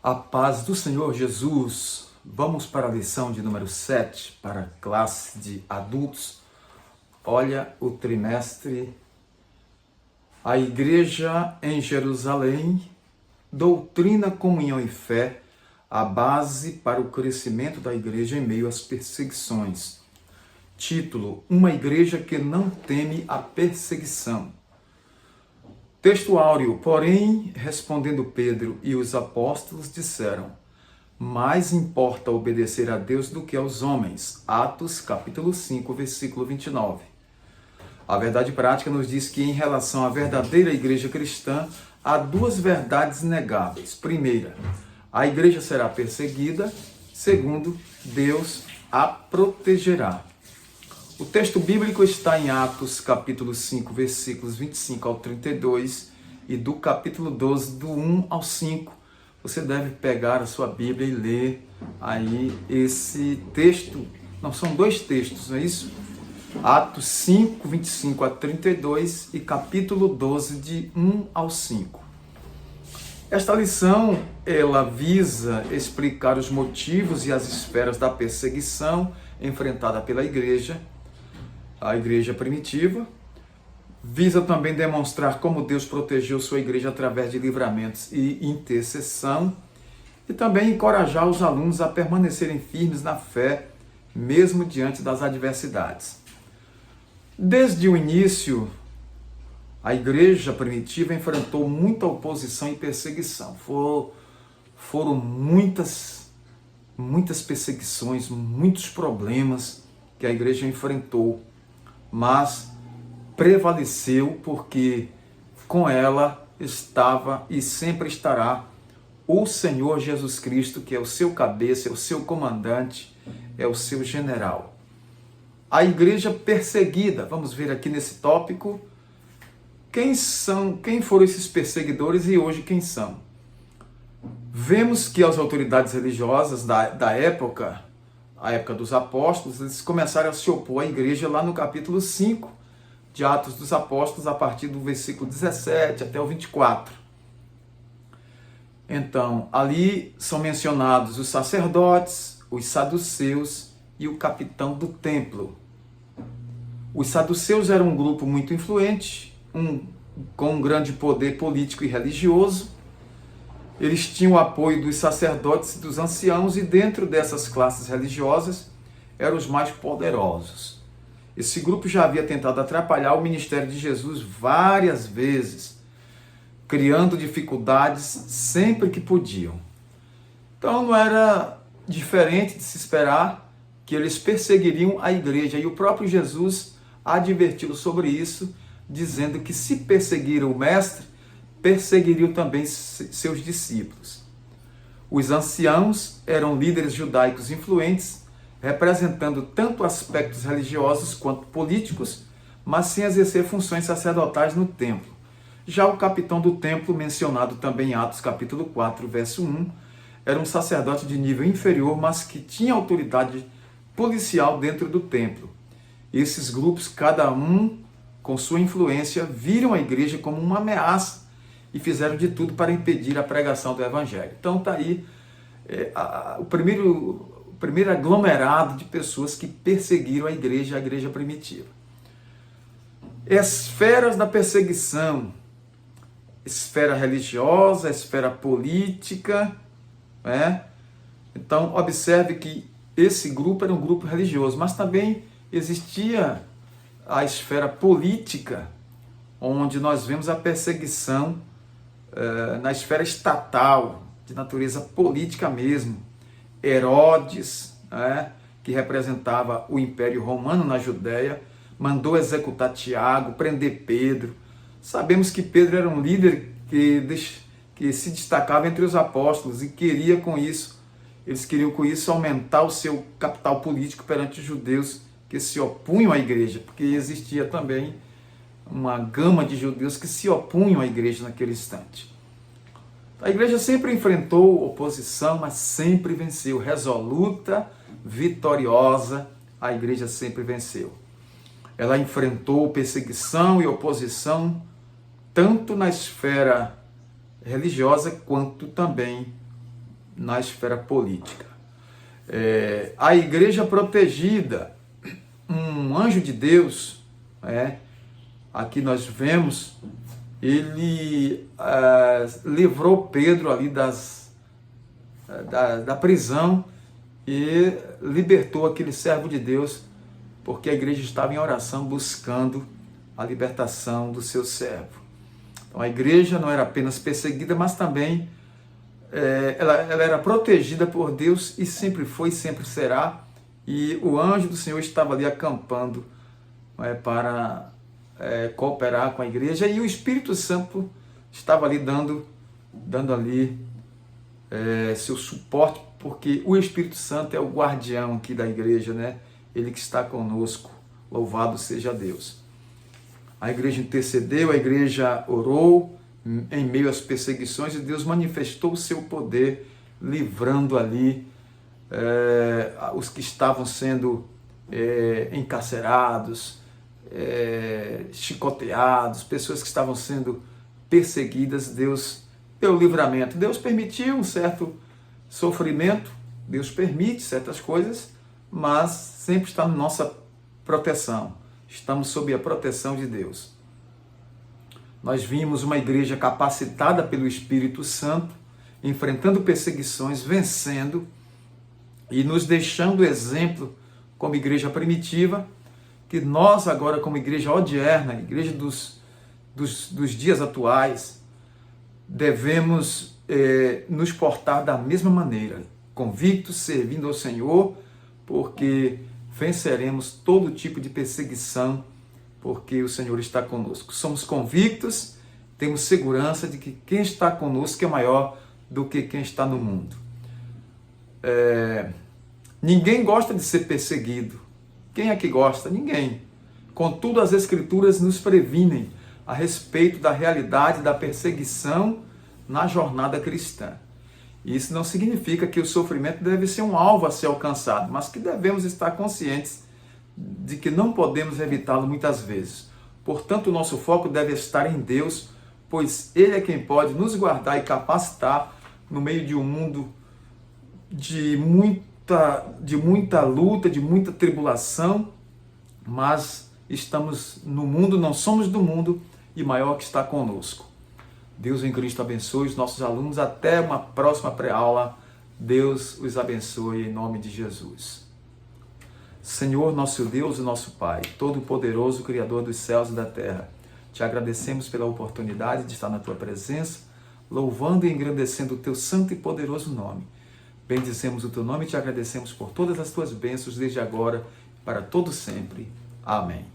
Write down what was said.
A paz do Senhor Jesus. Vamos para a lição de número 7, para a classe de adultos. Olha o trimestre. A Igreja em Jerusalém, doutrina, comunhão e fé, a base para o crescimento da Igreja em meio às perseguições. Título: Uma Igreja que não teme a perseguição. Texto áureo: porém, respondendo Pedro e os apóstolos, disseram: mais importa obedecer a Deus do que aos homens. Atos, capítulo 5, versículo 29. A verdade prática nos diz que, em relação à verdadeira igreja cristã, há duas verdades inegáveis. Primeira, a igreja será perseguida. Segundo, Deus a protegerá. O texto bíblico está em Atos, capítulo 5, versículos 25 ao 32 e do capítulo 12, do 1 ao 5. Você deve pegar a sua Bíblia e ler aí esse texto. Não, são dois textos, não é isso? Atos 5, 25 a 32 e capítulo 12, de 1 ao 5. Esta lição, ela visa explicar os motivos e as esferas da perseguição enfrentada pela igreja, a igreja primitiva. Visa também demonstrar como Deus protegeu sua igreja através de livramentos e intercessão, e também encorajar os alunos a permanecerem firmes na fé, mesmo diante das adversidades. Desde o início, a igreja primitiva enfrentou muita oposição e perseguição. Foram muitas perseguições, muitos problemas que a igreja enfrentou, mas prevaleceu porque com ela estava e sempre estará o Senhor Jesus Cristo, que é o seu cabeça, é o seu comandante, é o seu general. A igreja perseguida, vamos ver aqui nesse tópico, quem foram esses perseguidores e hoje quem são? Vemos que as autoridades religiosas da época, a época dos apóstolos, eles começaram a se opor à igreja lá no capítulo 5 de Atos dos Apóstolos, a partir do versículo 17 até o 24. Então, ali são mencionados os sacerdotes, os saduceus e o capitão do templo. Os saduceus eram um grupo muito influente, com um grande poder político e religioso. Eles tinham o apoio dos sacerdotes e dos anciãos, e dentro dessas classes religiosas eram os mais poderosos. Esse grupo já havia tentado atrapalhar o ministério de Jesus várias vezes, criando dificuldades sempre que podiam. Então não era diferente de se esperar que eles perseguiriam a igreja, e o próprio Jesus advertiu sobre isso, dizendo que se perseguiram o mestre, perseguiriam também seus discípulos. Os anciãos eram líderes judaicos influentes, representando tanto aspectos religiosos quanto políticos, mas sem exercer funções sacerdotais no templo. Já o capitão do templo, mencionado também em Atos capítulo 4, verso 1, era um sacerdote de nível inferior, mas que tinha autoridade policial dentro do templo. Esses grupos, cada um com sua influência, viram a igreja como uma ameaça e fizeram de tudo para impedir a pregação do evangelho. Então está aí o primeiro aglomerado de pessoas que perseguiram a igreja primitiva. Esferas da perseguição: esfera religiosa, esfera política, né? Então observe que esse grupo era um grupo religioso, mas também existia a esfera política, onde nós vemos a perseguição na esfera estatal, de natureza política mesmo. Herodes, que representava o Império Romano na Judéia, mandou executar Tiago, prender Pedro. Sabemos que Pedro era um líder que se destacava entre os apóstolos e eles queriam com isso aumentar o seu capital político perante os judeus que se opunham à igreja, porque existia também uma gama de judeus que se opunham à igreja naquele instante. A igreja sempre enfrentou oposição, mas sempre venceu. Resoluta, vitoriosa, a igreja sempre venceu. Ela enfrentou perseguição e oposição tanto na esfera religiosa quanto também na esfera política. A igreja protegida, um anjo de Deus, aqui nós vemos, ele livrou Pedro ali da prisão e libertou aquele servo de Deus, porque a igreja estava em oração buscando a libertação do seu servo. Então a igreja não era apenas perseguida, mas também ela era protegida por Deus e sempre foi e sempre será. E o anjo do Senhor estava ali acampando para cooperar com a igreja, e o Espírito Santo estava ali dando ali seu suporte, porque o Espírito Santo é o guardião aqui da igreja, né? Ele que está conosco, louvado seja Deus. A igreja intercedeu, a igreja orou em meio às perseguições, e Deus manifestou o seu poder, livrando ali os que estavam sendo encarcerados, chicoteados, pessoas que estavam sendo perseguidas. Deus deu livramento. Deus permitiu um certo sofrimento, Deus permite certas coisas, mas sempre está na nossa proteção. Estamos sob a proteção de Deus. Nós vimos uma igreja capacitada pelo Espírito Santo, enfrentando perseguições, vencendo e nos deixando exemplo como igreja primitiva, que nós agora, como igreja odierna, igreja dos dias atuais, devemos nos portar da mesma maneira, convictos, servindo ao Senhor, porque venceremos todo tipo de perseguição, porque o Senhor está conosco. Somos convictos, temos segurança de que quem está conosco é maior do que quem está no mundo. Ninguém gosta de ser perseguido. Quem é que gosta? Ninguém. Contudo, as Escrituras nos previnem a respeito da realidade da perseguição na jornada cristã. Isso não significa que o sofrimento deve ser um alvo a ser alcançado, mas que devemos estar conscientes de que não podemos evitá-lo muitas vezes. Portanto, o nosso foco deve estar em Deus, pois Ele é quem pode nos guardar e capacitar no meio de um mundo de muita luta, de muita tribulação, mas estamos no mundo, não somos do mundo, e maior que está conosco. Deus em Cristo abençoe os nossos alunos. Até uma próxima pré-aula. Deus os abençoe em nome de Jesus. Senhor, nosso Deus e nosso Pai, Todo-Poderoso, Criador dos céus e da terra, te agradecemos pela oportunidade de estar na Tua presença, louvando e engrandecendo o Teu santo e poderoso nome. Bendizemos o Teu nome e te agradecemos por todas as Tuas bênçãos desde agora para todo sempre. Amém.